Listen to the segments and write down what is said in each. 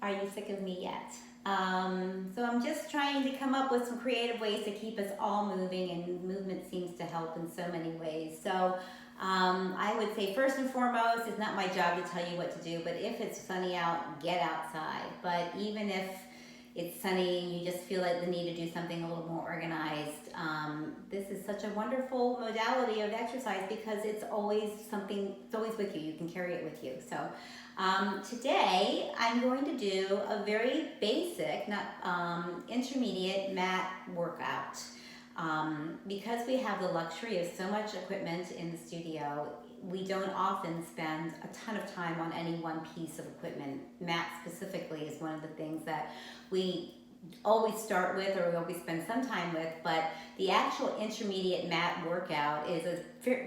Are you sick of me yet? So I'm just trying to come up with some creative ways to keep us all moving, and movement seems to help in so many ways. So I would say first and foremost, it's not my job to tell you what to do, but if it's sunny out, get outside. But even if it's sunny and you just feel like the need to do something a little more organized, this is such a wonderful modality of exercise because it's always something, it's always with you. You can carry it with you. So today I'm going to do a very basic, not intermediate mat workout. Because we have the luxury of so much equipment in the studio, we don't often spend a ton of time on any one piece of equipment. Mat specifically is one of the things that we always start with, or we always spend some time with, but the actual intermediate mat workout is a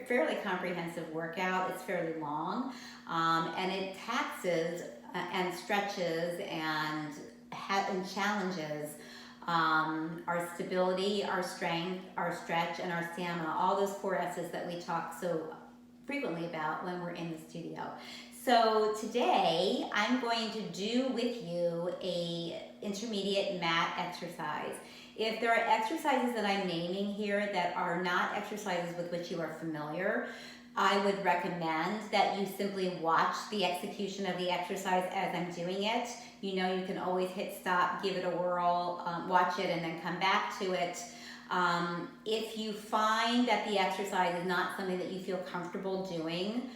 fairly comprehensive workout. It's fairly long, and it taxes and stretches and challenges our stability, our strength, our stretch, and our stamina, all those 4 S's that we talk so frequently about when we're in the studio. So today I'm going to do with you a intermediate mat exercise. If there are exercises that I'm naming here that are not exercises with which you are familiar, I would recommend that you simply watch the execution of the exercise as I'm doing it. You know, you can always hit stop, give it a whirl, watch it, and then come back to it. If you find that the exercise is not something that you feel comfortable doing,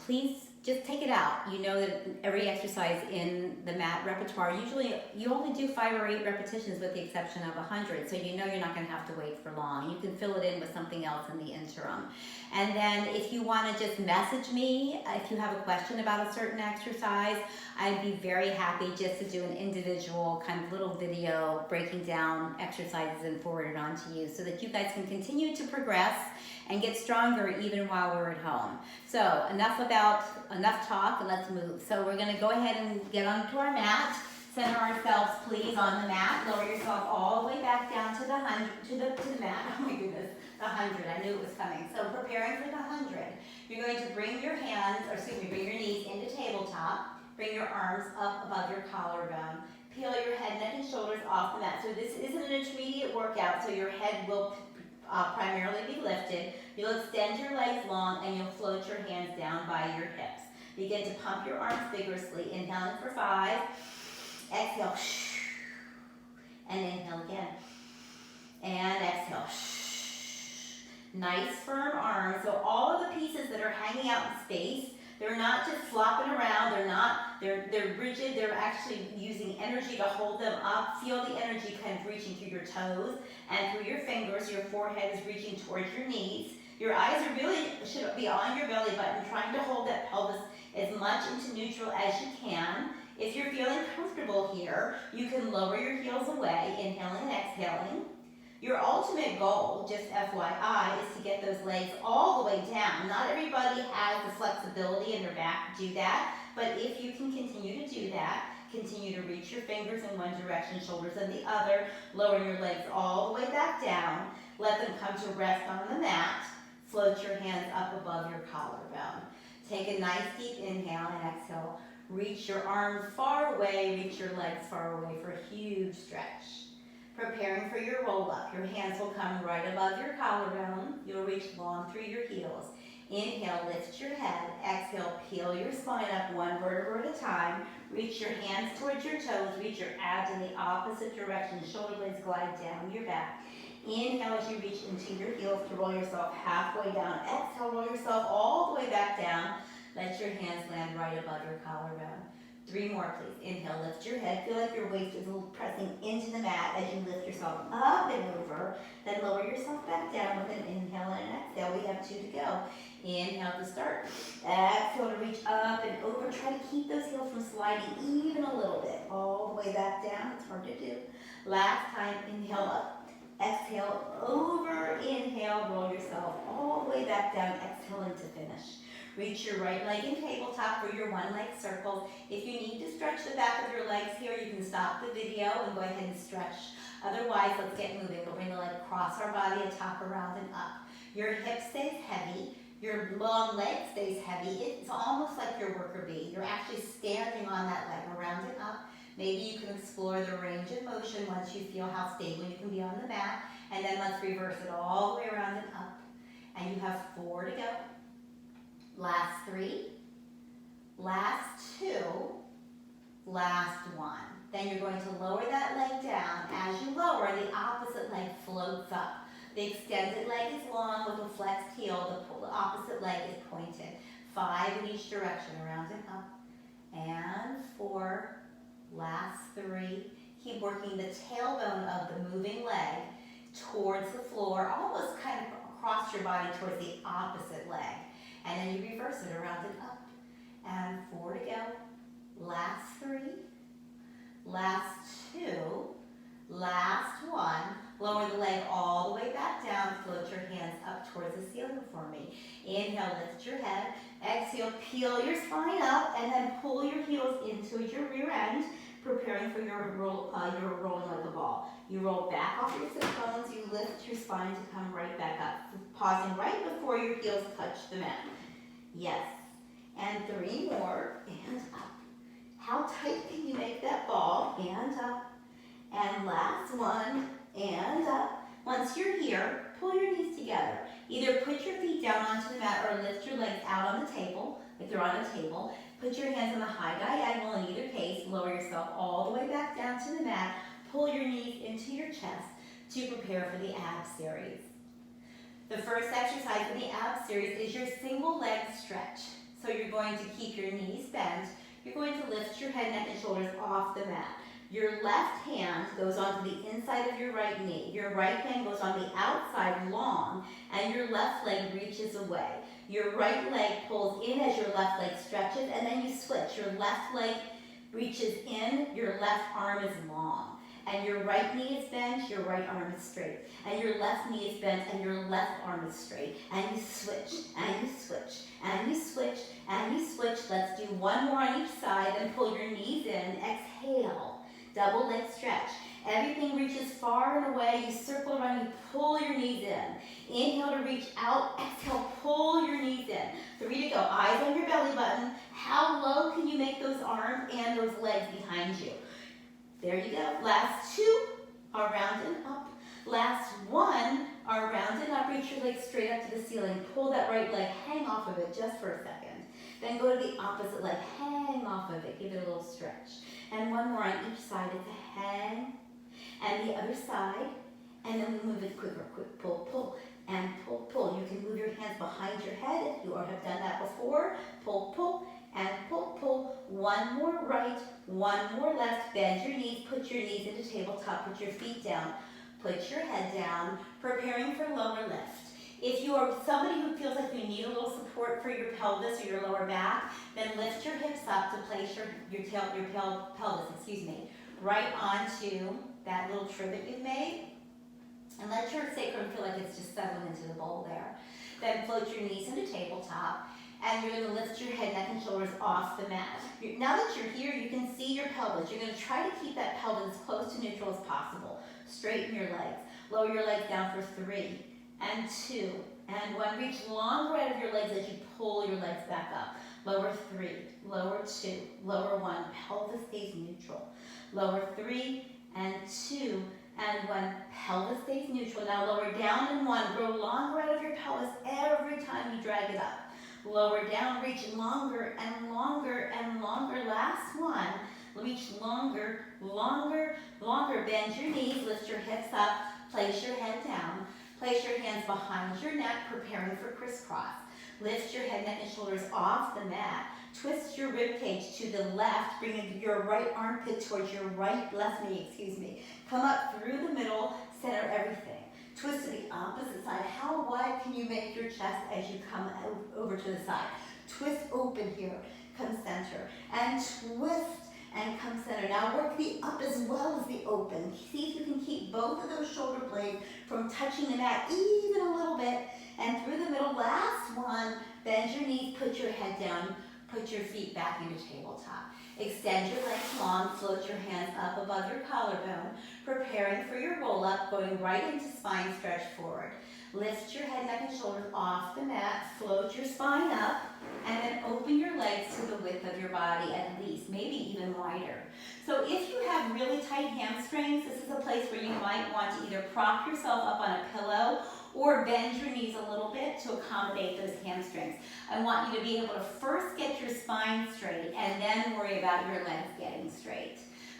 please just take it out. You know that every exercise in the mat repertoire, usually you only do 5 or 8 repetitions with the exception of 100, so you know you're not going to have to wait for long. You can fill it in with something else in the interim. And then if you want to just message me, if you have a question about a certain exercise, I'd be very happy just to do an individual kind of little video breaking down exercises and forward it on to you so that you guys can continue to progress and get stronger even while we're at home. So enough talk, and let's move. So we're gonna go ahead and get onto our mat. Center ourselves please on the mat. Lower yourself all the way back down to the mat. Oh my goodness, the 100, I knew it was coming. So preparing for the 100, you're going to bring your knees into tabletop. Bring your arms up above your collarbone. Peel your head, neck, and shoulders off the mat. So this isn't an intermediate workout, so your head will primarily be lifted. You'll extend your legs long and you'll float your hands down by your hips. Begin to pump your arms vigorously. Inhaling for 5. Exhale. And inhale again. And exhale. Nice firm arms. So all of the pieces that are hanging out in space, they're not just flopping around, they're rigid, they're actually using energy to hold them up. Feel the energy kind of reaching through your toes and through your fingers. Your forehead is reaching towards your knees. Your eyes should be on your belly button, trying to hold that pelvis as much into neutral as you can. If you're feeling comfortable here, you can lower your heels away, inhaling and exhaling. Your ultimate goal, just FYI, is to get those legs all the way down. Not everybody has the flexibility in their back to do that, but if you can continue to do that, continue to reach your fingers in one direction, shoulders in the other, lower your legs all the way back down, let them come to rest on the mat, float your hands up above your collarbone. Take a nice deep inhale and exhale. Reach your arms far away, reach your legs far away for a huge stretch. Preparing for your roll-up. Your hands will come right above your collarbone. You'll reach long through your heels. Inhale, lift your head. Exhale, peel your spine up one vertebra at a time. Reach your hands towards your toes. Reach your abs in the opposite direction. Shoulder blades glide down your back. Inhale as you reach into your heels to roll yourself halfway down. Exhale, roll yourself all the way back down. Let your hands land right above your collarbone. 3 more, please. Inhale, lift your head. Feel like your waist is pressing into the mat as you lift yourself up and over. Then lower yourself back down with an inhale and an exhale. We have 2 to go. Inhale to start. Exhale to reach up and over. Try to keep those heels from sliding even a little bit. All the way back down. It's hard to do. Last time, inhale up. Exhale over. Inhale, roll yourself all the way back down. Exhaling to finish. Reach your right leg in tabletop for your 1-leg circle. If you need to stretch the back of your legs here, you can stop the video and go ahead and stretch. Otherwise, let's get moving. We'll bring the leg across our body, a top, around, and up. Your hip stays heavy. Your long leg stays heavy. It's almost like your worker bee. You're actually standing on that leg, around and up. Maybe you can explore the range of motion once you feel how stable you can be on the mat. And then let's reverse it all the way around and up. And you have 4 to go. Last 3, last 2, last 1. Then you're going to lower that leg down. As you lower, the opposite leg floats up. The extended leg is long with a flexed heel. The opposite leg is pointed. 5 in each direction, around and up. And 4, last 3. Keep working the tailbone of the moving leg towards the floor, almost kind of across your body towards the opposite leg. And then you reverse it around and up. And 4 to go. Last 3, last 2, last 1. Lower the leg all the way back down. Float your hands up towards the ceiling for me. Inhale, lift your head. Exhale, peel your spine up and then pull your heels into your rear end, preparing for your roll. You're rolling like a ball. You roll back off your sit bones. You lift your spine to come right back up, pausing right before your heels touch the mat. Yes. And 3 more. And up. How tight can you make that ball? And up. And last one. And up. Once you're here, pull your knees together. Either put your feet down onto the mat or lift your legs out on the table, if they're on a table. Put your hands on the high diagonal in either case. Lower yourself all the way back down to the mat. Pull your knees into your chest to prepare for the ab series. The first exercise in the ab series is your single leg stretch. So you're going to keep your knees bent. You're going to lift your head, neck, and shoulders off the mat. Your left hand goes onto the inside of your right knee. Your right hand goes on the outside long, and your left leg reaches away. Your right leg pulls in as your left leg stretches, and then you switch. Your left leg reaches in, your left arm is long. And your right knee is bent, your right arm is straight. And your left knee is bent, and your left arm is straight. And you switch, and you switch, and you switch, and you switch. Let's do 1 more on each side, and pull your knees in. Exhale. Double leg stretch. Everything reaches far and away. You circle around, you pull your knees in. Inhale to reach out. Exhale, pull your knees in. 3 to go. Eyes on your belly button. How low can you make those arms and those legs behind you? There you go. Last 2 are round and up. Last 1 are round and up. Reach your legs straight up to the ceiling. Pull that right leg. Hang off of it just for a second. Then go to the opposite leg. Hang off of it. Give it a little stretch. And 1 more on each side. It's a hang. And the other side. And then we move it quicker. Quick pull, pull. And pull, pull. You can move your hands behind your head if you have done that before. Pull, pull. And pull, pull. 1 more right. 1 more left. Bend your knees. Put your knees into tabletop. Put your feet down. Put your head down. Preparing for lower lift. If you are somebody who feels like you need a little support for your pelvis or your lower back, then lift your hips up to place your pelvis, right onto that little trivet you've made. And let your sacrum feel like it's just settling into the bowl there. Then float your knees into tabletop, and you're going to lift your head, neck, and shoulders off the mat. Now that you're here, you can see your pelvis. You're going to try to keep that pelvis as close to neutral as possible. Straighten your legs. Lower your legs down for 3. And 2, and 1. Reach long right of your legs as you pull your legs back up. Lower 3, lower 2, lower 1. Pelvis stays neutral. Lower 3 and 2 and 1. Pelvis stays neutral. Now lower down and 1. Grow long right of your pelvis every time you drag it up. Lower down, reach longer and longer and longer. Last 1. Reach longer, longer, longer. Bend your knees, lift your hips up, place your head down. Place your hands behind your neck, preparing for crisscross. Lift your head, neck, and shoulders off the mat. Twist your rib cage to the left, bringing your right armpit towards your left knee, Come up through the middle, center everything. Twist to the opposite side. How wide can you make your chest as you come over to the side? Twist open here, come center, and twist. And come center. Now work the up as well as the open. See if you can keep both of those shoulder blades from touching the mat even a little bit. And through the middle, last 1, bend your knees, put your head down. Put your feet back into tabletop. Extend your legs long, float your hands up above your collarbone, preparing for your roll-up, going right into spine stretch forward. Lift your head, neck, and shoulders off the mat, float your spine up, and then open your legs to the width of your body at least, maybe even wider. So if you have really tight hamstrings, this is a place where you might want to either prop yourself up on a pillow or bend your knees a little bit to accommodate those hamstrings. I want you to be able to first get your spine straight and then worry about your legs getting straight.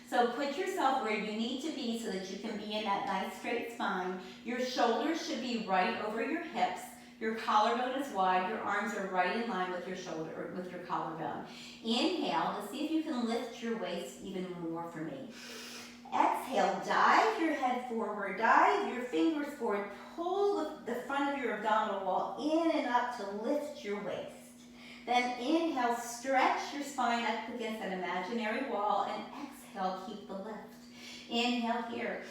So put yourself where you need to be so that you can be in that nice straight spine. Your shoulders should be right over your hips. Your collarbone is wide. Your arms are right in line with your shoulder or with your collarbone. Inhale to see if you can lift your waist even more for me. Exhale, dive your head forward, dive your fingers forward, pull the front of your abdominal wall in and up to lift your waist. Then inhale, stretch your spine up against an imaginary wall, and exhale, keep the lift. Inhale here.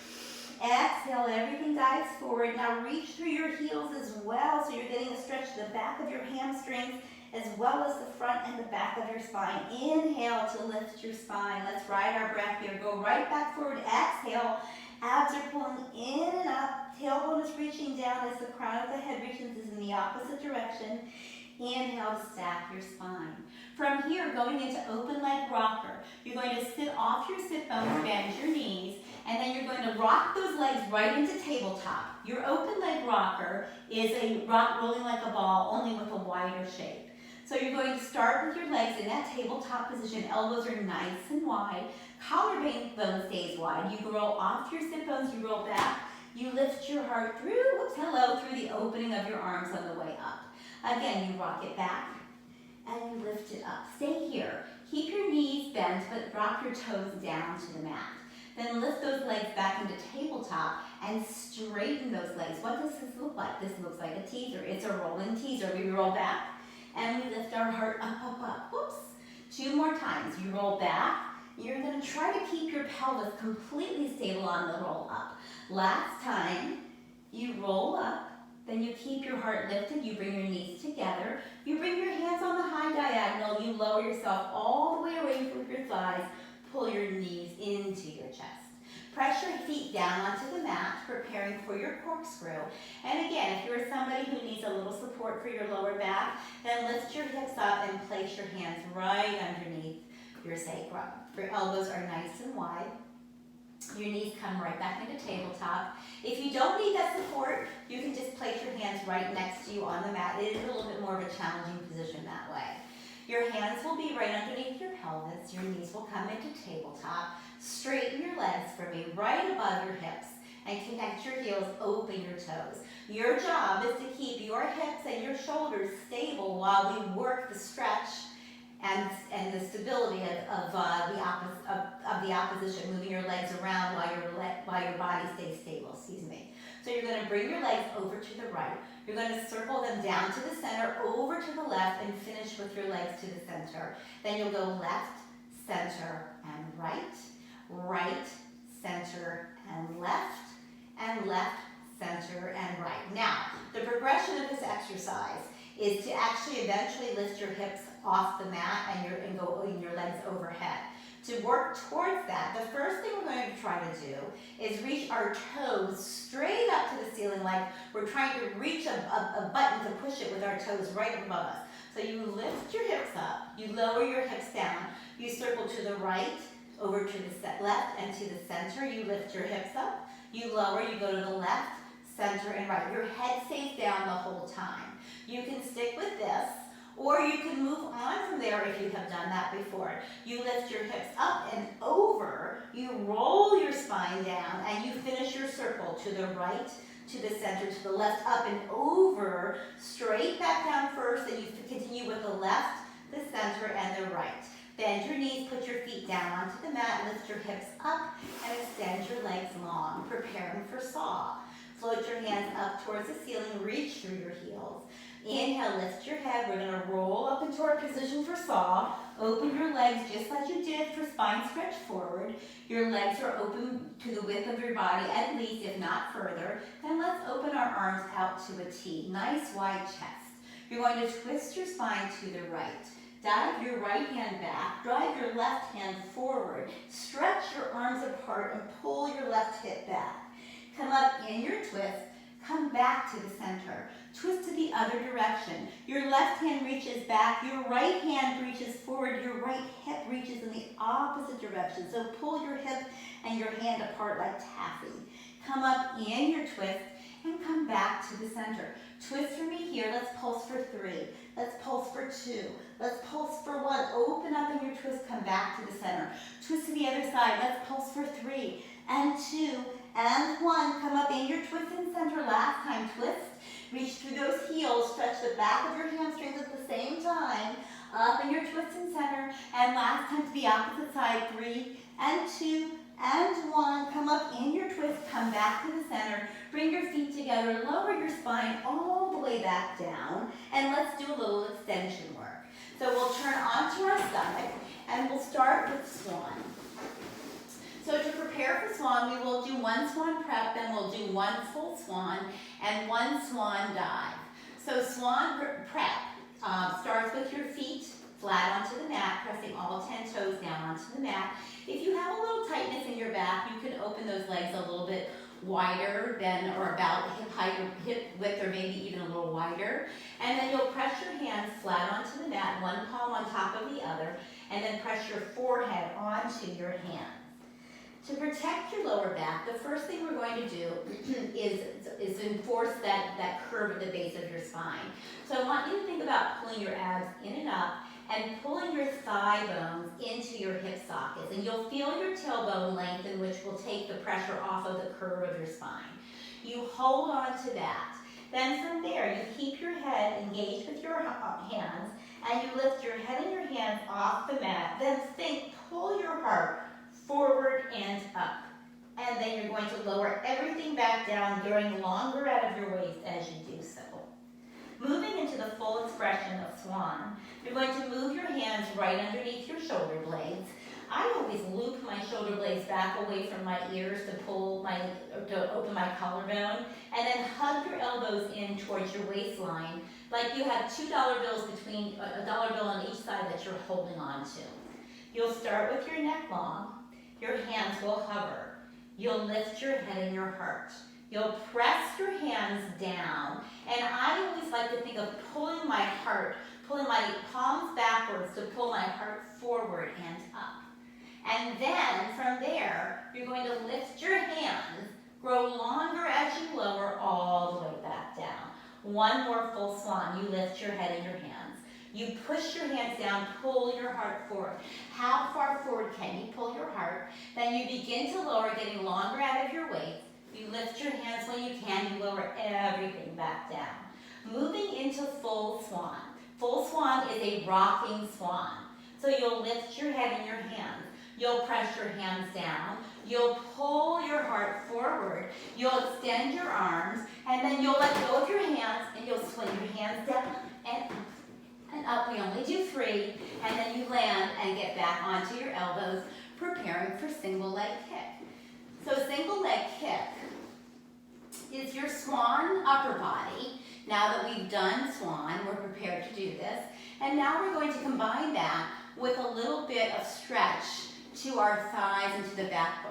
Exhale, everything dives forward. Now reach through your heels as well, so you're getting a stretch to the back of your hamstrings as well as the front and the back of your spine. Inhale to lift your spine. Let's ride our breath here. Go right back forward. Exhale. Abs are pulling in and up. Tailbone is reaching down as the crown of the head reaches in the opposite direction. Inhale to stack your spine. From here, going into open leg rocker, you're going to sit off your sit bones, bend your knees, and then you're going to rock those legs right into tabletop. Your open leg rocker is a rock rolling like a ball, only with a wider shape. So you're going to start with your legs in that tabletop position. Elbows are nice and wide. Collarbone stays wide. You roll off your sit bones, you roll back. You lift your heart through the opening of your arms on the way up. Again, you rock it back and you lift it up. Stay here. Keep your knees bent, but drop your toes down to the mat. Then lift those legs back into tabletop and straighten those legs. What does this look like? This looks like a teaser. It's a rolling teaser. We roll back and we lift our heart up, up, up. Whoops. 2 more times. You roll back. You're going to try to keep your pelvis completely stable on the roll up. Last time, you roll up. Then you keep your heart lifted, you bring your knees together, you bring your hands on the high diagonal, you lower yourself all the way away from your thighs, pull your knees into your chest. Press your feet down onto the mat, preparing for your corkscrew. And again, if you're somebody who needs a little support for your lower back, then lift your hips up and place your hands right underneath your sacrum. Your elbows are nice and wide. Your knees come right back into tabletop. If you don't need that support, you can just place your hands right next to you on the mat. It is a little bit more of a challenging position that way. Your hands will be right underneath your pelvis. Your knees will come into tabletop. Straighten your legs for me, right above your hips, and connect your heels, open your toes. Your job is to keep your hips and your shoulders stable while we work the stretch and the stability of the opposition, moving your legs around while your body stays stable. So you're going to bring your legs over to the right. You're going to circle them down to the center, over to the left, and finish with your legs to the center. Then you'll go left, center, and right, right, center, and left, center, and right. Now, the progression of this exercise is to actually eventually lift your hips off the mat and go your legs overhead. To work towards that, the first thing we're going to try to do is reach our toes straight up to the ceiling, like we're trying to reach a button to push it with our toes right above us. So you lift your hips up, you lower your hips down, you circle to the right, over to the left, and to the center. You lift your hips up, you lower, you go to the left, center, and right. Your head stays down the whole time. You can stick with this, or you can move on from there if you have done that before. You lift your hips up and over, you roll your spine down, and you finish your circle to the right, to the center, to the left, up and over, straight back down first, and you continue with the left, the center, and the right. Bend your knees, put your feet down onto the mat, lift your hips up, and extend your legs long, preparing for saw. Float your hands up towards the ceiling, reach through your heels. Inhale, lift your head. We're going to roll up into our position for saw. Open your legs just like you did for spine stretch forward. Your legs are open to the width of your body, at least, if not further. And let's open our arms out to a T. Nice wide chest. You're going to twist your spine to the right. dive your right hand back, drive your left hand forward, stretch your arms apart and pull your left hip back. Come up in your twist, come back to the center. Twist to the other direction. Your left hand reaches back, your right hand reaches forward, your right hip reaches in the opposite direction. So pull your hip and your hand apart like taffy. Come up in your twist and come back to the center. Twist for me here. Let's pulse for 3. Let's pulse for 2. Let's pulse for 1. Open up in your twist, come back to the center. Twist to the other side. Let's pulse for 3 and 2 and 1. Come up in your twist and center. Last time, twist. Reach through those heels. Stretch the back of your hamstrings at the same time. Up in your twist and center. And last time to the opposite side. 3 and 2 and 1. Come up in your twist. Come back to the center. Bring your feet together. Lower your spine all the way back down. And let's do a little extension work. So we'll turn onto our stomach and we'll start with swan. So to prepare for swan, we will do 1 swan prep, then we'll do 1 full swan and 1 swan dive. So swan prep starts with your feet flat onto the mat, pressing all 10 toes down onto the mat. If you have a little tightness in your back, you can open those legs a little bit wider than or about hip height or hip width or maybe even a little wider. And then you'll press your hands flat onto the mat, one palm on top of the other, and then press your forehead onto your hands. To protect your lower back, the first thing we're going to do is enforce that curve at the base of your spine. So I want you to think about pulling your abs in and up and pulling your thigh bones into your hip sockets. And you'll feel your tailbone lengthen, which will take the pressure off of the curve of your spine. You hold on to that. Then from there, you keep your head engaged with your hands, and you lift your head and your hands off the mat. Then pull your heart forward and up. And then you're going to lower everything back down, going longer out of your waist as you do so. Moving into the full expression of swan, you're going to move your hands right underneath your shoulder blades. I always loop my shoulder blades back away from my ears to open my collarbone, and then hug your elbows in towards your waistline, like you have $2 bills between a dollar bill on each side that you're holding on to. You'll start with your neck long. Your hands will hover. You'll lift your head and your heart. You'll press your hands down, and I always like to think of pulling my palms backwards to pull my heart forward and up. And then from there, you're going to lift your hands, grow longer as you lower all the way back down. 1 more full swan. You lift your head and your hands. You push your hands down, pull your heart forward. How far forward can you pull your heart? Then you begin to lower, getting longer out of your waist. You lift your hands when you can, you lower everything back down. Moving into full swan. Full swan is a rocking swan. So you'll lift your head and your hands. You'll press your hands down. You'll pull your heart forward. You'll extend your arms, and then you'll let go of your hands, and you'll swing your hands down and up. We only do 3, and then you land and get back onto your elbows, preparing for single leg kick. So single leg kick is your swan upper body. Now that we've done swan, we're prepared to do this. And now we're going to combine that with a little bit of stretch to our thighs and to the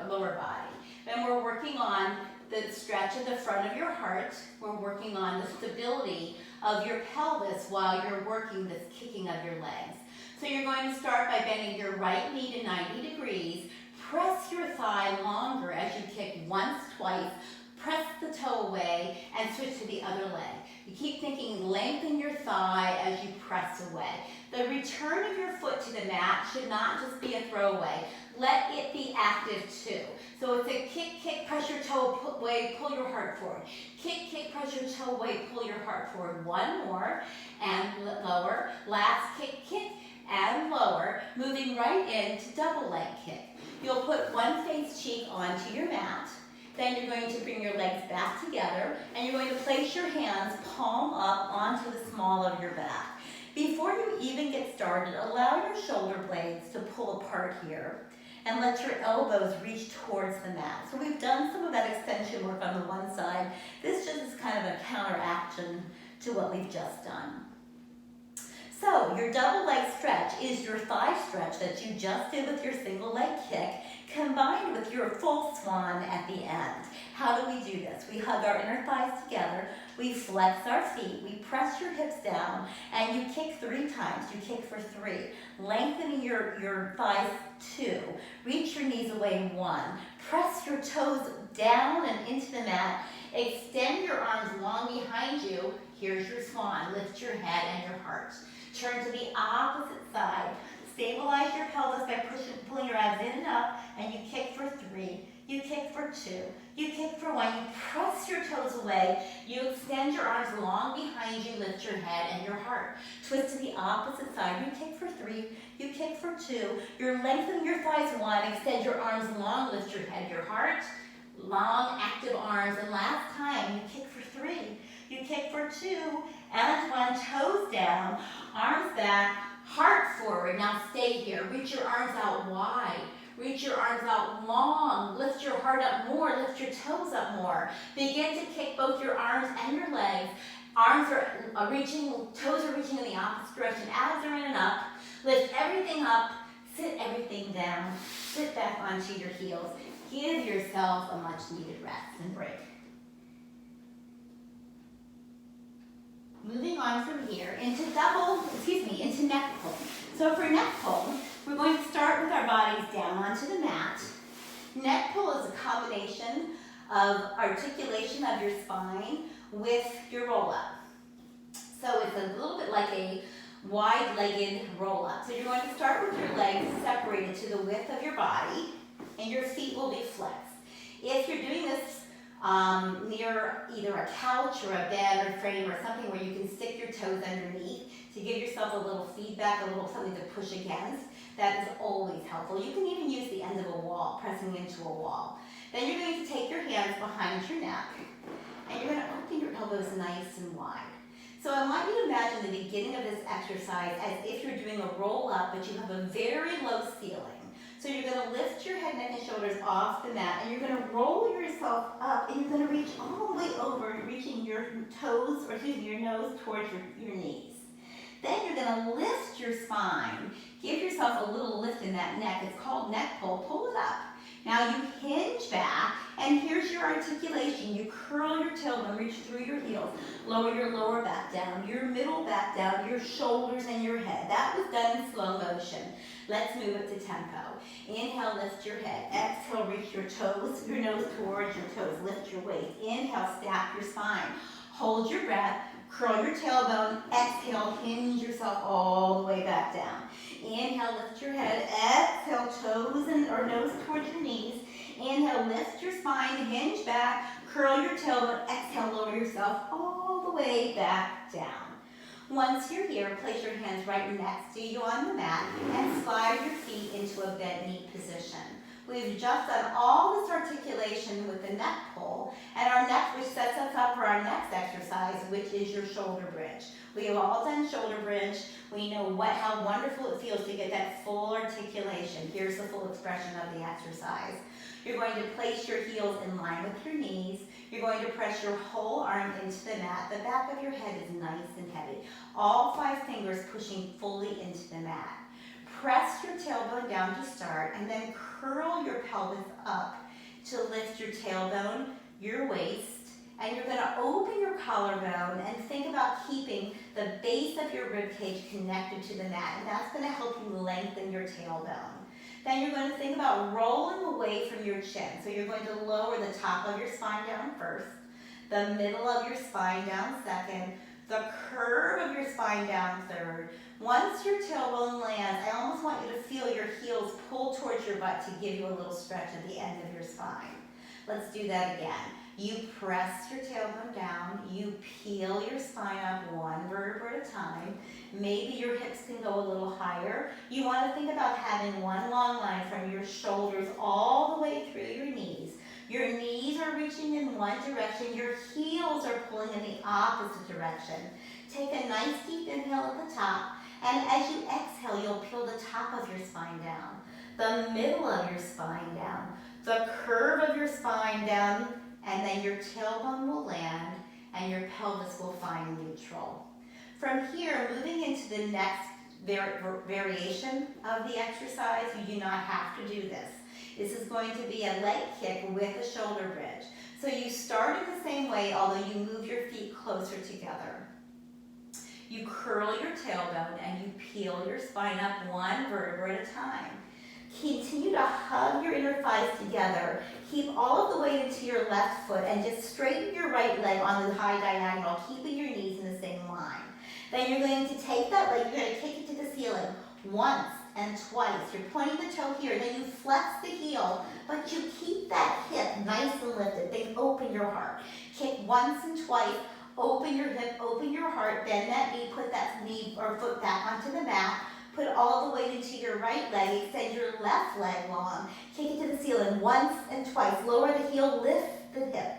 lower body. And we're working on the stretch at the front of your heart. We're working on the stability of your pelvis while you're working this kicking of your legs. So you're going to start by bending your right knee to 90 degrees. Press your thigh longer as you kick once, twice. Press the toe away and switch to the other leg. You keep thinking, lengthen your thigh as you press away. The return of your foot to the mat should not just be a throwaway. Let it be active too. So it's a kick, kick, press your toe away, pull your heart forward. Kick, kick, press your toe away, pull your heart forward. 1 more and lower. Last kick, kick and lower. Moving right into double leg kick. You'll put one face cheek onto your mat. Then you're going to bring your legs back together, and you're going to place your hands palm up onto the small of your back. Before you even get started, allow your shoulder blades to pull apart here, and let your elbows reach towards the mat. So we've done some of that extension work on the one side. This just is kind of a counteraction to what we've just done. So your double leg stretch is your thigh stretch that you just did with your single leg kick, combined with your full swan at the end. How do we do this? We hug our inner thighs together, we flex our feet, we press your hips down, and you kick 3 times. You kick for 3. Lengthening your thighs 2. Reach your knees away 1. Press your toes down and into the mat. Extend your arms long behind you. Here's your swan. Lift your head and your heart. Turn to the opposite side. Stabilize your pelvis by pulling your abs in and up, and you kick for 3. You kick for 2. You kick for 1. You press your toes away. You extend your arms long behind you. Lift your head and your heart. Twist to the opposite side. You kick for 3. You kick for 2. You're lengthening your thighs 1. Extend your arms long. Lift your head, your heart. Long, active arms. And last time, you kick for 3. You kick for 2. And 1. Toes down. Arms back. Heart forward. Now stay here. Reach your arms out wide. Reach your arms out long. Lift your heart up more. Lift your toes up more. Begin to kick both your arms and your legs. Arms are reaching, toes are reaching in the opposite direction. Abs are in and up. Lift everything up. Sit everything down. Sit back onto your heels. Give yourself a much needed rest and break. Moving on from here into into neck pull. So for neck pull, we're going to start with our bodies down onto the mat. Neck pull is a combination of articulation of your spine with your roll up. So it's a little bit like a wide-legged roll up. So you're going to start with your legs separated to the width of your body, and your feet will be flexed. If you're doing this near either a couch or a bed or frame or something where you can stick your toes underneath to give yourself a little feedback, a little something to push against, that is always helpful. You can even use the end of a wall, pressing into a wall. Then you're going to take your hands behind your neck, and you're going to open your elbows nice and wide. So I want you to imagine the beginning of this exercise as if you're doing a roll up, but you have a very low ceiling. So you're going to lift your head, neck, and shoulders off the mat, and you're going to roll yourself up, and you're going to reach all the way over, reaching your toes, or your nose towards your knees. Then you're going to lift your spine. Give yourself a little lift in that neck. It's called neck pull. Pull it up. Now you hinge back, and here's your articulation. You curl your tailbone, reach through your heels. Lower your lower back down, your middle back down, your shoulders and your head. That was done in slow motion. Let's move it to tempo. Inhale, lift your head. Exhale, reach your toes, your nose towards your toes. Lift your waist. Inhale, stack your spine. Hold your breath. Curl your tailbone. Exhale, hinge yourself all the way back down. Inhale, lift your head. Exhale, toes or nose towards your knees. Inhale, lift your spine, hinge back, curl your tailbone. Exhale, lower yourself all the way back down. Once you're here, place your hands right next to you on the mat and slide your feet into a bent knee position. We've just done all this articulation with the neck pull, and our neck, which sets us up for our next exercise, which is your shoulder bridge. We have all done shoulder bridge. We know how wonderful it feels to get that full articulation. Here's the full expression of the exercise. You're going to place your heels in line with your knees. You're going to press your whole arm into the mat. The back of your head is nice and heavy. All 5 fingers pushing fully into the mat. Press your tailbone down to start, and then curl your pelvis up to lift your tailbone, your waist, and you're going to open your collarbone and think about keeping the base of your ribcage connected to the mat, and that's going to help you lengthen your tailbone. Then you're going to think about rolling away from your chin. So you're going to lower the top of your spine down first, the middle of your spine down second, the curve of your spine down third. Once your tailbone lands, I almost want you to feel your heels pull towards your butt to give you a little stretch at the end of your spine. Let's do that again. You press your tailbone down, you peel your spine up 1 vertebra at a time. Maybe your hips can go a little higher. You want to think about having one long line from your shoulders all the way through your knees. Your knees are reaching in one direction, your heels are pulling in the opposite direction. Take a nice deep inhale at the top, and as you exhale, you'll peel the top of your spine down, the middle of your spine down, the curve of your spine down, and then your tailbone will land and your pelvis will find neutral. From here, moving into the next variation of the exercise, you do not have to do this. This is going to be a leg kick with a shoulder bridge. So you start in the same way, although you move your feet closer together. You curl your tailbone and you peel your spine up one vertebra at a time. Continue to hug your inner thighs together. Keep all of the weight into your left foot and just straighten your right leg on the high diagonal, keeping your knees in the same line. Then you're going to take that leg, you're going to kick it to the ceiling once and twice. You're pointing the toe here, then you flex the heel, but you keep that hip nice and lifted. Then open your heart. Kick once and twice, open your hip, open your heart, bend that knee, put that knee or foot back onto the mat. Put all the weight into your right leg, extend your left leg long. Kick it to the ceiling once and twice. Lower the heel, lift the hip.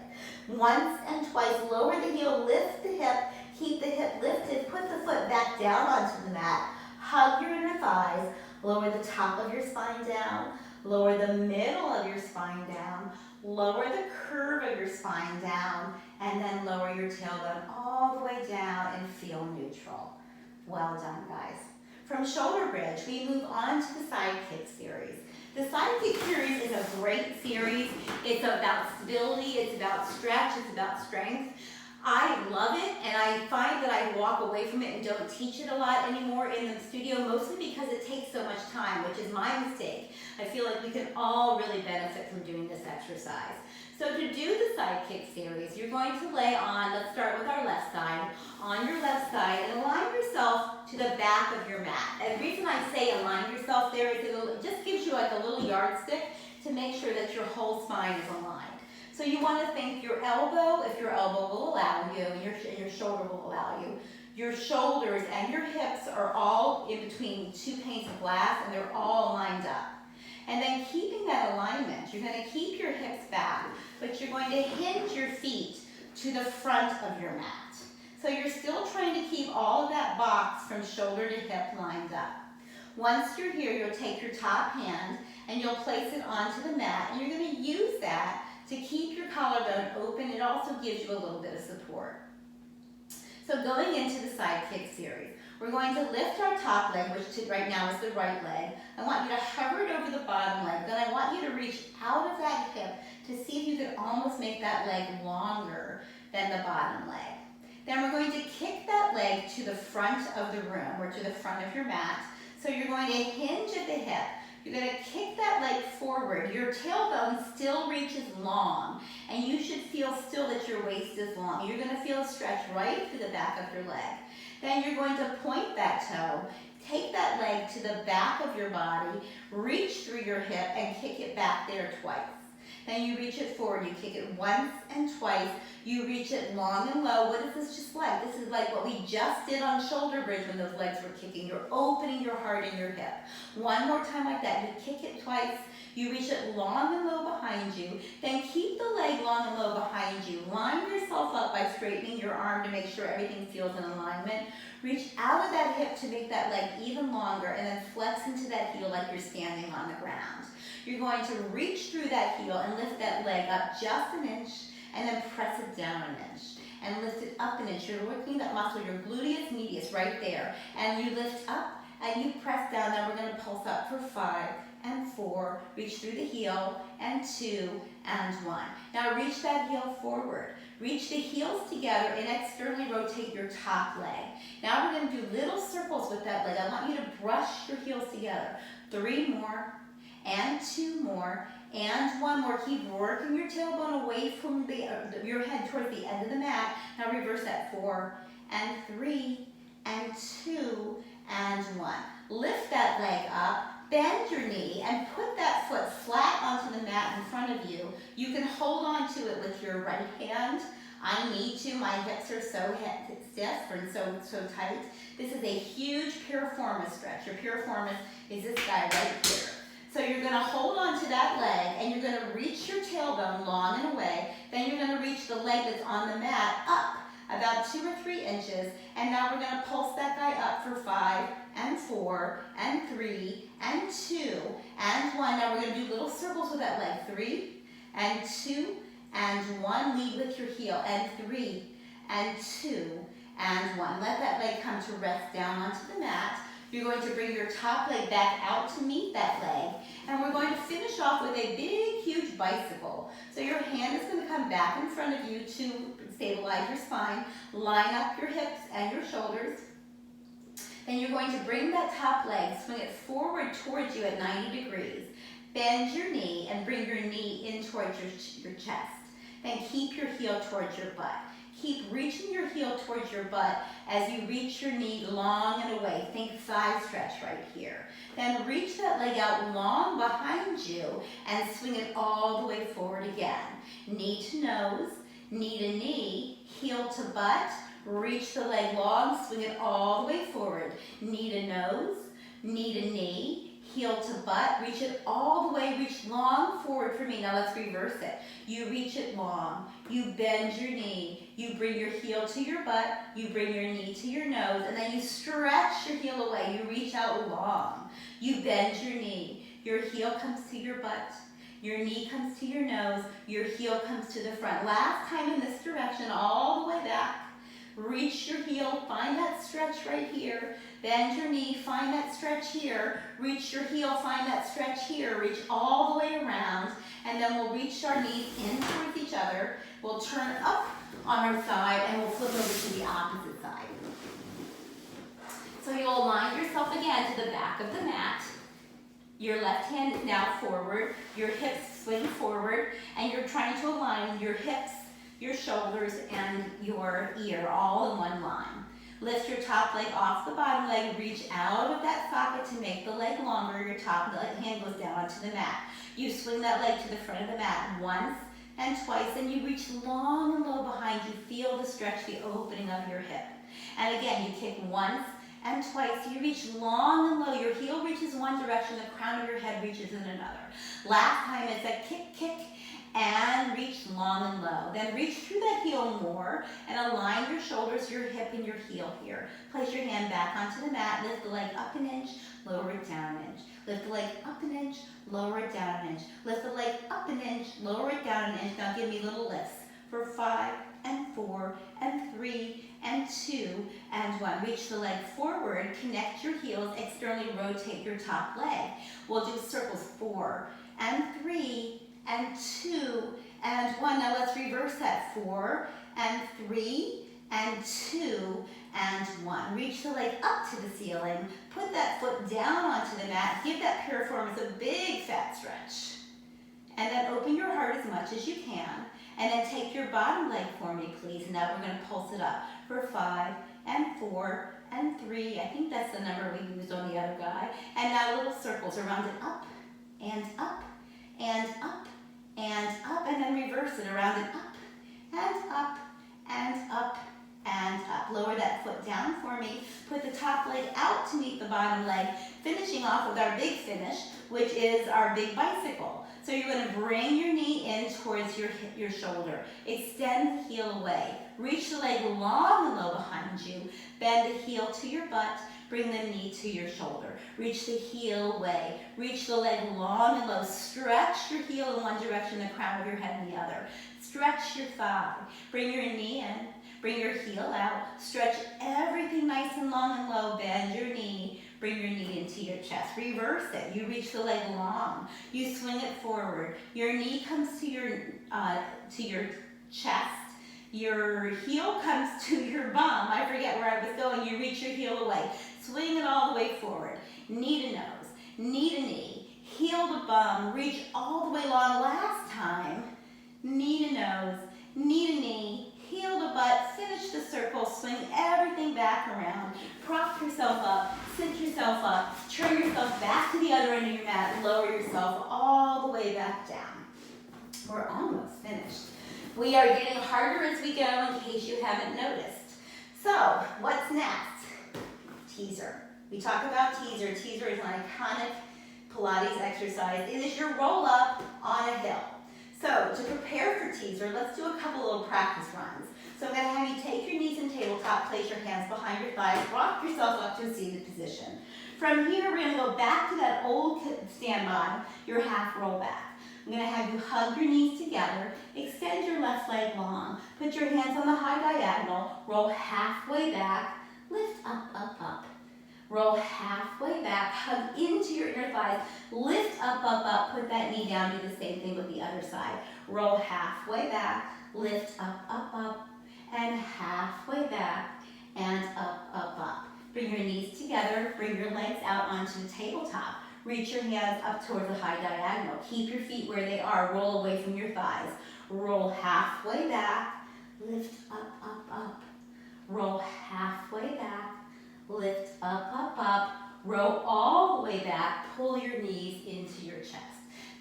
Once and twice, lower the heel, lift the hip. Keep the hip lifted, put the foot back down onto the mat. Hug your inner thighs, lower the top of your spine down, lower the middle of your spine down, lower the curve of your spine down, and then lower your tailbone all the way down and feel neutral. Well done, guys. From shoulder bridge, we move on to the side kick series. The side kick series is a great series. It's about stability, it's about stretch, it's about strength. I love it, and I find that I walk away from it and don't teach it a lot anymore in the studio, mostly because it takes so much time, which is my mistake. I feel like we can all really benefit from doing this exercise. So to do the side kick series, you're going to lay on, let's start with our left side, on your left side, and align yourself to the back of your mat. And the reason I say align yourself there is it just gives you like a little yardstick to make sure that your whole spine is aligned. So you want to think your elbow, if your elbow will allow you, and your shoulder will allow you. Your shoulders and your hips are all in between two panes of glass, and they're all lined up. And then keeping that alignment, you're going to keep your hips back, but you're going to hinge your feet to the front of your mat. So you're still trying to keep all of that box from shoulder to hip lined up. Once you're here, you'll take your top hand and you'll place it onto the mat, and you're going to use that to keep your collarbone open. It also gives you a little bit of support. So going into the side kick series, we're going to lift our top leg, which right now is the right leg. I want you to hover it over the bottom leg. Then I want you to reach out of that hip to see if you can almost make that leg longer than the bottom leg. Then we're going to kick that leg to the front of the room, or to the front of your mat. So you're going to hinge at the hip. You're going to kick that leg forward. Your tailbone still reaches long, and you should feel still that your waist is long. You're going to feel a stretch right through the back of your leg. Then you're going to point that toe, take that leg to the back of your body, reach through your hip, and kick it back there twice. Then you reach it forward. You kick it once and twice. You reach it long and low. What is this just like? This is like what we just did on shoulder bridge when those legs were kicking. You're opening your heart and your hip. One more time like that. You kick it twice. You reach it long and low behind you. Then keep the leg long and low behind you. Line yourself up by straightening your arm to make sure everything feels in alignment. Reach out of that hip to make that leg even longer, and then flex into that heel like you're standing on the ground. You're going to reach through that heel and lift that leg up just an inch, and then press it down an inch. And lift it up an inch. You're working that muscle, your gluteus medius right there. And you lift up and you press down. Now we're going to pulse up for 5 and 4. Reach through the heel, and 2 and 1. Now reach that heel forward. Reach the heels together and externally rotate your top leg. Now we're going to do little circles with that leg. I want you to brush your heels together. 3 more, and 2 more, and 1 more. Keep working your tailbone away from your head towards the end of the mat. Now reverse that. 4 and 3 and 2 and 1. Lift that leg up. Bend your knee and put that foot flat onto the mat in front of you. You can hold on to it with your right hand. I need to. My hips are so stiff and so tight. This is a huge piriformis stretch. Your piriformis is this guy right here. So you're going to hold on to that leg, and you're going to reach your tailbone long and away. Then you're going to reach the leg that's on the mat up about 2 or 3 inches. And now we're going to pulse that guy up for 5 and 4 and 3 and 2 and 1. Now we're going to do little circles with that leg. 3 and 2 and 1. Lead with your heel. And 3 and 2 and 1. Let that leg come to rest down onto the mat. You're going to bring your top leg back out to meet that leg, and we're going to finish off with a big, huge bicycle. So your hand is going to come back in front of you to stabilize your spine. Line up your hips and your shoulders. Then you're going to bring that top leg, swing it forward towards you at 90 degrees. Bend your knee and bring your knee in towards your chest. Then keep your heel towards your butt. Keep reaching your heel towards your butt as you reach your knee long and away. Think thigh stretch right here. Then reach that leg out long behind you and swing it all the way forward again. Knee to nose, knee to knee, heel to butt. Reach the leg long, swing it all the way forward. Knee to nose, knee to knee, heel to butt. Reach it all the way, reach long forward for me. Now let's reverse it. You reach it long, you bend your knee, you bring your heel to your butt, you bring your knee to your nose, and then you stretch your heel away. You reach out long, you bend your knee, your heel comes to your butt, your knee comes to your nose, your heel comes to the front. Last time in this direction, all the way back. Reach your heel, find that stretch right here. Bend your knee, find that stretch here. Reach your heel, find that stretch here. Reach all the way around, and then we'll reach our knees in towards each other. We'll turn up on our side, and we'll flip over to the opposite side. So you'll align yourself again to the back of the mat. Your left hand is now forward. Your hips swing forward, and you're trying to align your hips, your shoulders, and your ear all in one line. Lift your top leg off the bottom leg, reach out of that socket to make the leg longer. Your top hand goes down onto the mat. You swing that leg to the front of the mat once and twice, and you reach long and low behind you. Feel the stretch, the opening of your hip. And again, you kick once and twice. You reach long and low. Your heel reaches one direction, the crown of your head reaches in another. Last time it's a kick, kick, and reach long and low. Then reach through that heel more and align your shoulders, your hip, and your heel here. Place your hand back onto the mat. Lift the leg up an inch, lower it down an inch. Lift the leg up an inch, lower it down an inch. Lift the leg up an inch, lower it down an inch. Now give me little lifts for 5 and 4 and 3 and 2 and 1. Reach the leg forward, connect your heels, externally rotate your top leg. We'll do circles 4 and 3 and 2 and 1. Now let's reverse that. 4 and 3 and 2 and 1. Reach the leg up to the ceiling. Put that foot down onto the mat. Give that piriformis a big fat stretch. And then open your heart as much as you can. And then take your bottom leg for me, please. And now we're going to pulse it up for 5 and 4 and 3. I think that's the number we used on the other guy. And now little circles around it, up and up and up and up, and then reverse it around it, up and up and up and up. Lower that foot down for me. Put the top leg out to meet the bottom leg, finishing off with our big finish, which is our big bicycle. So you're going to bring your knee in towards your shoulder. Extend the heel away. Reach the leg long and low behind you. Bend the heel to your butt. Bring the knee to your shoulder. Reach the heel away. Reach the leg long and low. Stretch your heel in one direction, the crown of your head in the other. Stretch your thigh. Bring your knee in. Bring your heel out. Stretch everything nice and long and low. Bend your knee. Bring your knee into your chest. Reverse it. You reach the leg long. You swing it forward. Your knee comes to your chest. Your heel comes to your bum. I forget where I was going. You reach your heel away. Swing it all the way forward. Knee to nose. Knee to knee. Heel to bum. Reach all the way long. Last time. Knee to nose. Knee to knee. Heel to butt, finish the circle, swing everything back around, prop yourself up, sit yourself up, turn yourself back to the other end of your mat, lower yourself all the way back down. We're almost finished. We are getting harder as we go in case you haven't noticed. So, what's next? Teaser. We talk about teaser. Teaser is an iconic Pilates exercise. It is your roll up on a hill. So to prepare for teaser, let's do a couple little practice runs. So I'm going to have you take your knees in tabletop, place your hands behind your thighs, rock yourself up to a seated position. From here, we're going to go back to that old standby, your half roll back. I'm going to have you hug your knees together, extend your left leg long, put your hands on the high diagonal, roll halfway back, lift up, up, up. Roll halfway back, hug into your inner thighs, lift up, up, up, put that knee down, do the same thing with the other side. Roll halfway back, lift up, up, up, and halfway back, and up, up, up. Bring your knees together, bring your legs out onto the tabletop. Reach your hands up towards the high diagonal. Keep your feet where they are, roll away from your thighs. Roll halfway back, lift up, up, up. Roll halfway back, lift up, up, up, roll all the way back, pull your knees into your chest.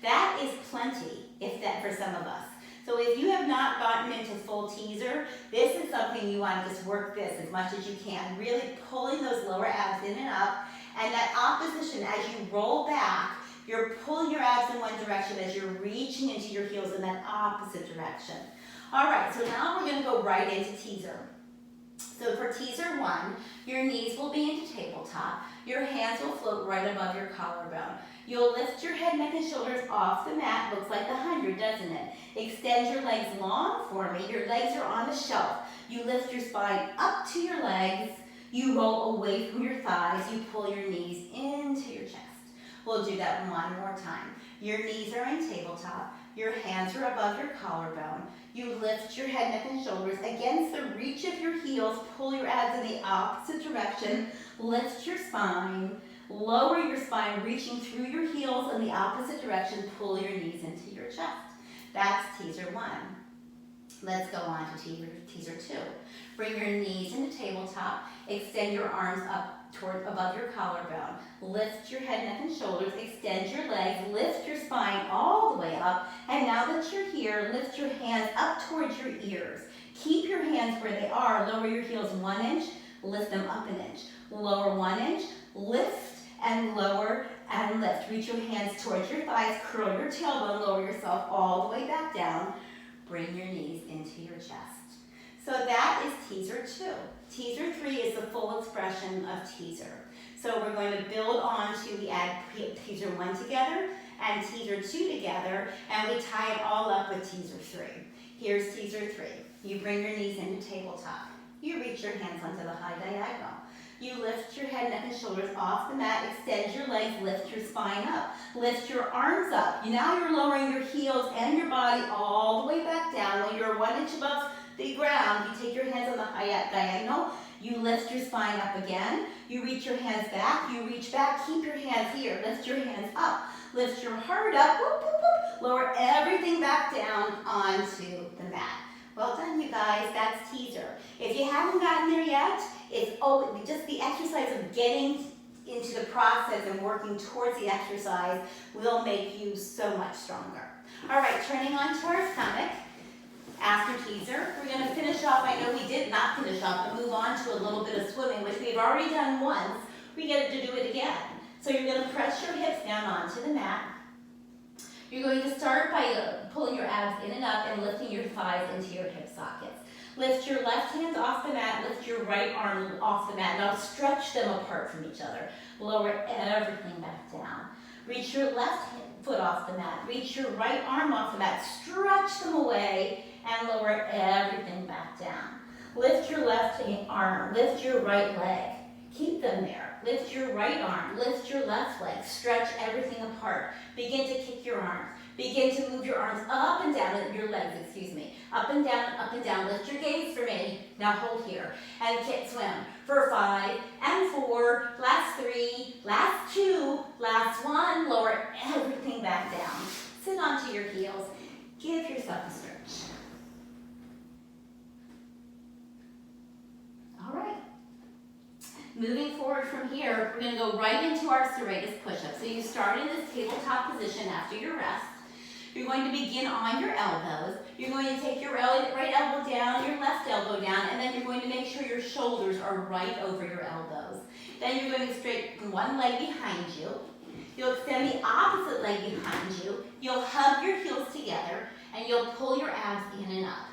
That is plenty, if that for some of us. So if you have not gotten into full teaser, this is something you want to just work this as much as you can, really pulling those lower abs in and up, and that opposition as you roll back, you're pulling your abs in one direction as you're reaching into your heels in that opposite direction. All right, so now we're going to go right into teaser. So for teaser 1, your knees will be into tabletop. Your hands will float right above your collarbone. You'll lift your head, neck, and shoulders off the mat. Looks like the 100, doesn't it? Extend your legs long for me. Your legs are on the shelf. You lift your spine up to your legs. You roll away from your thighs. You pull your knees into your chest. We'll do that one more time. Your knees are in tabletop. Your hands are above your collarbone. You lift your head, neck, and shoulders against the reach of your heels. Pull your abs in the opposite direction. Lift your spine. Lower your spine, reaching through your heels in the opposite direction. Pull your knees into your chest. That's teaser 1. Let's go on to teaser 2. Bring your knees into tabletop. Extend your arms up toward above your collarbone. Lift your head, neck, and shoulders. Extend your legs. Lift your spine all the way up. And now that you're here, lift your hands up towards your ears. Keep your hands where they are. Lower your heels 1 inch. Lift them up an inch. Lower 1 inch. Lift and lower and lift. Reach your hands towards your thighs. Curl your tailbone. Lower yourself all the way back down. Bring your knees into your chest. So that is teaser 2. Teaser 3 is the full expression of teaser. So we're going to build on to, we add teaser 1 together and teaser 2 together, and we tie it all up with teaser 3. Here's teaser 3. You bring your knees into tabletop. You reach your hands onto the high diagonal. You lift your head, neck, and shoulders off the mat. Extend your legs. Lift your spine up. Lift your arms up. Now you're lowering your heels and your body all the way back down. When you're 1 inch above the ground, you take your hands on the high diagonal. You lift your spine up again. You reach your hands back. You reach back. Keep your hands here. Lift your hands up. Lift your heart up. Whoop, whoop, whoop. Lower everything back down onto the mat. Well done, you guys. That's teaser. If you haven't gotten there yet, it's just the exercise of getting into the process and working towards the exercise will make you so much stronger. All right, turning onto our stomach. After teaser, we're going to finish off. I know we did not finish off, but move on to a little bit of swimming, which we've already done once. We get to do it again. So you're going to press your hips down onto the mat. You're going to start by pulling your abs in and up and lifting your thighs into your hip sockets. Lift your left hand off the mat, lift your right arm off the mat. Now stretch them apart from each other. Lower everything back down. Reach your left foot off the mat. Reach your right arm off the mat. Stretch them away and lower everything back down. Lift your left arm. Lift your right leg. Keep them there. Lift your right arm. Lift your left leg. Stretch everything apart. Begin to kick your arms. Begin to move your arms up and down, your legs, up and down. Lift your gaze for me. Now hold here and swim for 5 and 4, last 3, last 2, last 1. Lower everything back down. Sit onto your heels. Give yourself a stretch. All right. Moving forward from here, we're going to go right into our serratus push-up. So you start in this tabletop position after your rest. You're going to begin on your elbows. You're going to take your right elbow down, your left elbow down, and then you're going to make sure your shoulders are right over your elbows. Then you're going to straighten one leg behind you. You'll extend the opposite leg behind you. You'll hug your heels together, and you'll pull your abs in and up.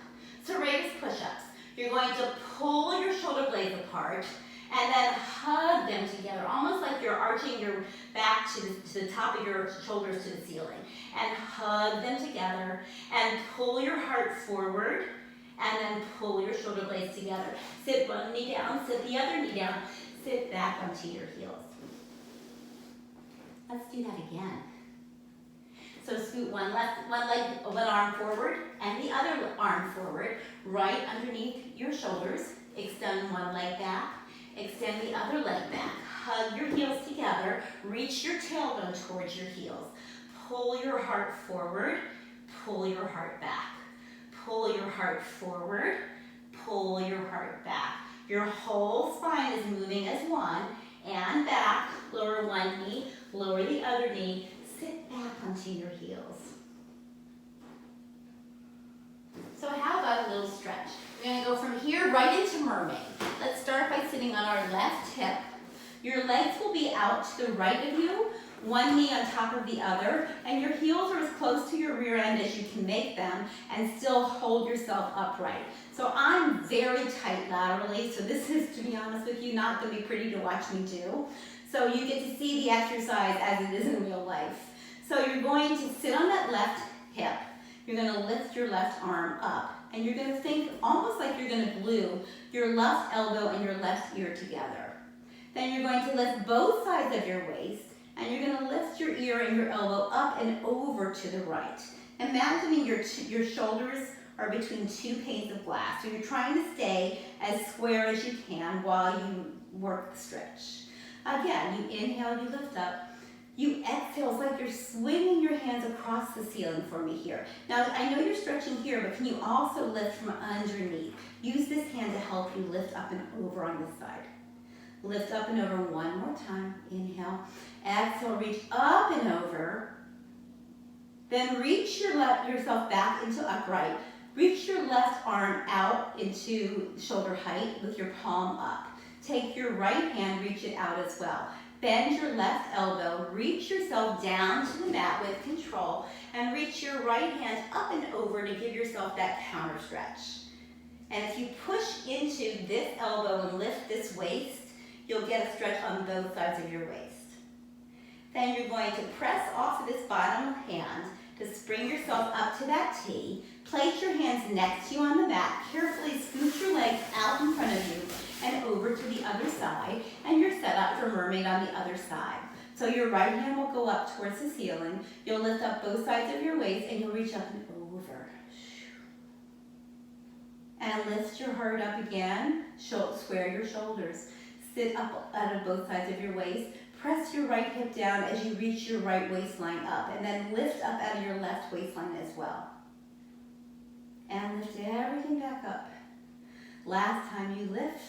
Serratus push-ups. You're going to pull your shoulder blades apart, And then hug them together, almost like you're arching your back to the top of your shoulders to the ceiling. And hug them together and pull your heart forward and then pull your shoulder blades together. Sit one knee down, sit the other knee down, sit back onto your heels. Let's do that again. So scoot one arm forward and the other arm forward, right underneath your shoulders. Extend one leg back, extend the other leg back. Hug your heels together, reach your tailbone towards your heels. Pull your heart forward, pull your heart back. Pull your heart forward, pull your heart back. Your whole spine is moving as one, and back. Lower one knee, lower the other knee. Sit back onto your heels. So how about a little stretch? We're going to go from here right into mermaid. Let's start by sitting on our left hip. Your legs will be out to the right of you, one knee on top of the other, and your heels are as close to your rear end as you can make them and still hold yourself upright. So I'm very tight laterally, so this is, to be honest with you, not going to be pretty to watch me do. So you get to see the exercise as it is in real life. So you're going to sit on that left hip. You're going to lift your left arm up, and you're going to think almost like you're going to glue your left elbow and your left ear together. Then you're going to lift both sides of your waist, and you're going to lift your ear and your elbow up and over to the right. Imagining your shoulders are between two panes of glass. So you're trying to stay as square as you can while you work the stretch. Again, you inhale, you lift up. You exhale, it's like you're swinging your hands across the ceiling for me here. Now, I know you're stretching here, but can you also lift from underneath? Use this hand to help you lift up and over on this side. Lift up and over one more time. Inhale. Exhale, reach up and over. Then reach yourself back into upright. Reach your left arm out into shoulder height with your palm up. Take your right hand, reach it out as well. Bend your left elbow, reach yourself down to the mat with control, and reach your right hand up and over to give yourself that counter stretch. And if you push into this elbow and lift this waist, you'll get a stretch on both sides of your waist. Then you're going to press off of this bottom hand to spring yourself up to that T. Place your hands next to you on the mat. Carefully scoot your legs out in front of you and over to the other side. And you're set up for mermaid on the other side. So your right hand will go up towards the ceiling. You'll lift up both sides of your waist and you'll reach up and over. And lift your heart up again. Square your shoulders. Sit up out of both sides of your waist. Press your right hip down as you reach your right waistline up, and then lift up out of your left waistline as well. And lift everything back up. Last time you lift,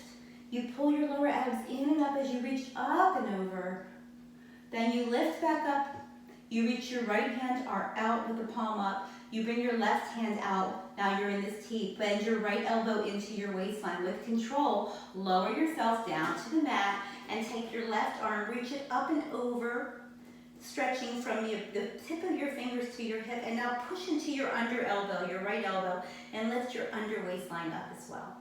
you pull your lower abs in and up as you reach up and over. Then you lift back up. You reach your right hand out with the palm up. You bring your left hand out. Now you're in this T. Bend your right elbow into your waistline with control. Lower yourself down to the mat and take your left arm, reach it up and over, stretching from the tip of your fingers to your hip. And now push into your under elbow, your right elbow, and lift your under waistline up as well.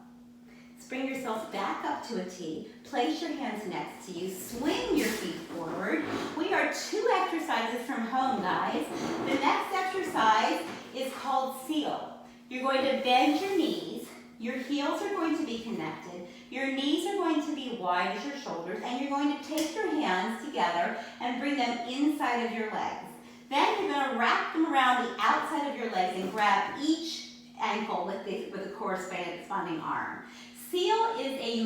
Bring yourself back up to a T. Place your hands next to you. Swing your feet forward. We are 2 exercises from home, guys. The next exercise is called seal. You're going to bend your knees. Your heels are going to be connected. Your knees are going to be wide as your shoulders. And you're going to take your hands together and bring them inside of your legs. Then you're going to wrap them around the outside of your legs and grab each ankle with the corresponding arm. Seal is a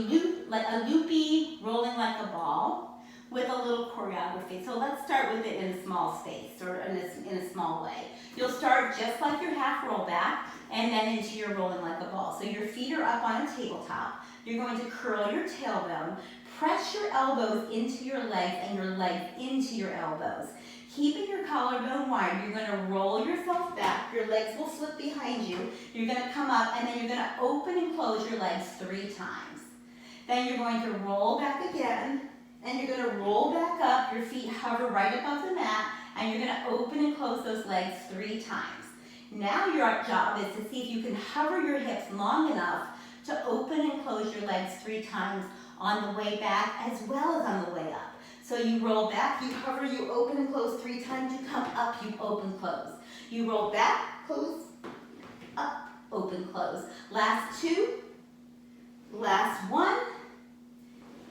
loopy, rolling like a ball with a little choreography. So let's start with it in a small space or in a small way. You'll start just like your half roll back and then into your rolling like a ball. So your feet are up on a tabletop. You're going to curl your tailbone, press your elbows into your legs and your legs into your elbows. Keeping your collarbone wide, you're going to roll yourself back. Your legs will slip behind you. You're going to come up and then you're going to open and close your legs 3 times. Then you're going to roll back again and you're going to roll back up. Your feet hover right above the mat and you're going to open and close those legs 3 times. Now your job is to see if you can hover your hips long enough to open and close your legs 3 times on the way back as well as on the way up. So you roll back, you hover, you open and close 3 times, you come up, you open, close. You roll back, close, up, open, close. Last 2, last 1,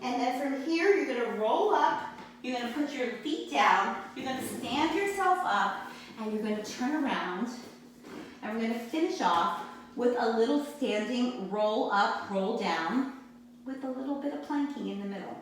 and then from here you're gonna roll up, you're gonna put your feet down, you're gonna stand yourself up, and you're gonna turn around, and we're gonna finish off with a little standing roll up, roll down, with a little bit of planking in the middle.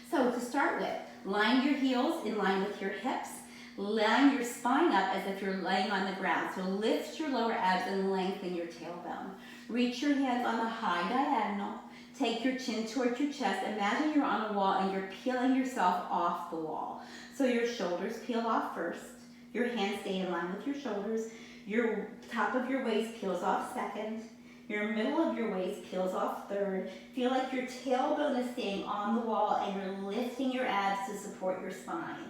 So to start with, line your heels in line with your hips. Line your spine up as if you're laying on the ground. So lift your lower abs and lengthen your tailbone. Reach your hands on the high diagonal. Take your chin towards your chest. Imagine you're on a wall and you're peeling yourself off the wall. So your shoulders peel off first. Your hands stay in line with your shoulders. Your top of your waist peels off second. Your middle of your waist peels off third. Feel like your tailbone is staying on the wall and you're lifting your abs to support your spine.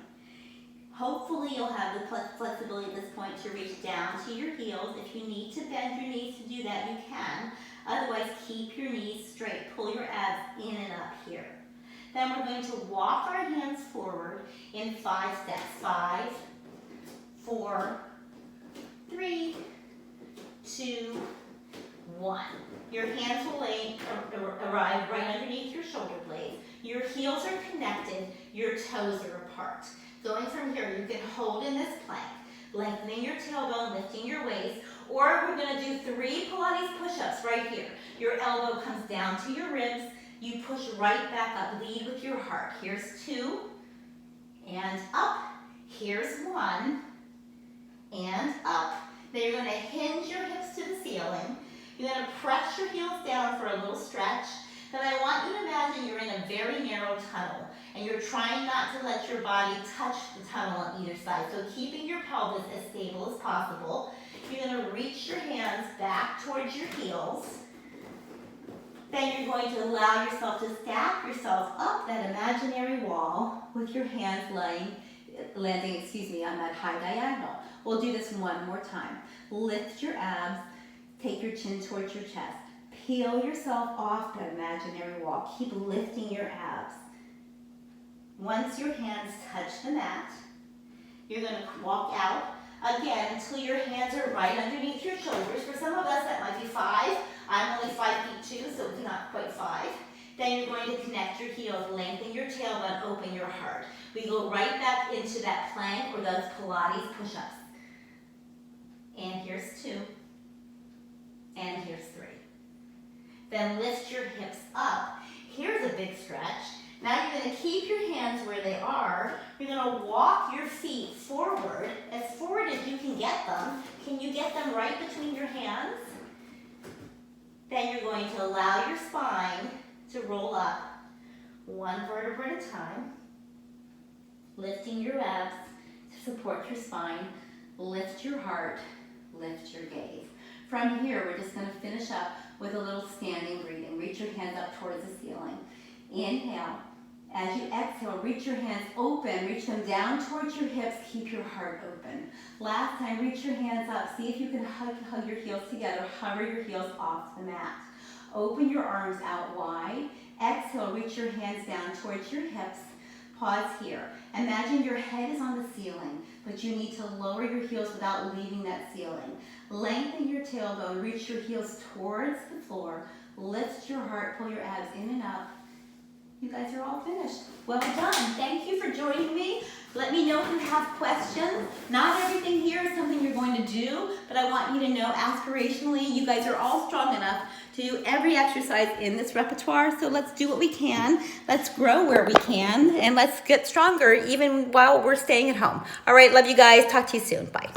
Hopefully you'll have the flexibility at this point to reach down to your heels. If you need to bend your knees to do that, you can. Otherwise, keep your knees straight. Pull your abs in and up here. Then we're going to walk our hands forward in 5 steps. 5, 4, 3, 2, 1. Your hands will arrive right underneath your shoulder blades. Your heels are connected, your toes are apart. Going from here, you can hold in this plank, lengthening your tailbone, lifting your waist, or we're gonna do 3 Pilates push-ups right here. Your elbow comes down to your ribs, you push right back up, lead with your heart. Here's 2, and up. Here's 1, and up. Then you're gonna hinge your hips to the ceiling. You're going to press your heels down for a little stretch. Then I want you to imagine you're in a very narrow tunnel and you're trying not to let your body touch the tunnel on either side. So keeping your pelvis as stable as possible. You're going to reach your hands back towards your heels. Then you're going to allow yourself to stack yourself up that imaginary wall with your hands landing on that high diagonal. We'll do this one more time. Lift your abs. Take your chin towards your chest. Peel yourself off that imaginary wall. Keep lifting your abs. Once your hands touch the mat, you're going to walk out again until your hands are right underneath your shoulders. For some of us, that might be 5. I'm only 5 feet 2, so it's not quite 5. Then you're going to connect your heels, lengthen your tailbone, open your heart. We go right back into that plank or those Pilates push-ups. And here's 2. And here's 3. Then lift your hips up. Here's a big stretch. Now you're going to keep your hands where they are. You're going to walk your feet forward as you can get them. Can you get them right between your hands? Then you're going to allow your spine to roll up 1 vertebra at a time. Lifting your abs to support your spine. Lift your heart. Lift your gaze. From here, we're just going to finish up with a little standing breathing. Reach your hands up towards the ceiling. Inhale. As you exhale, reach your hands open. Reach them down towards your hips. Keep your heart open. Last time, reach your hands up. See if you can hug your heels together. Hover your heels off the mat. Open your arms out wide. Exhale, reach your hands down towards your hips. Pause here. Imagine your head is on the ceiling, but you need to lower your heels without leaving that ceiling. Lengthen your tailbone, reach your heels towards the floor, lift your heart, pull your abs in and up. You guys are all finished. Well done. Thank you for joining me. Let me know if you have questions. Not everything here is something you're going to do, but I want you to know aspirationally, you guys are all strong enough to do every exercise in this repertoire. So let's do what we can. Let's grow where we can, and let's get stronger even while we're staying at home. All right, love you guys. Talk to you soon. Bye.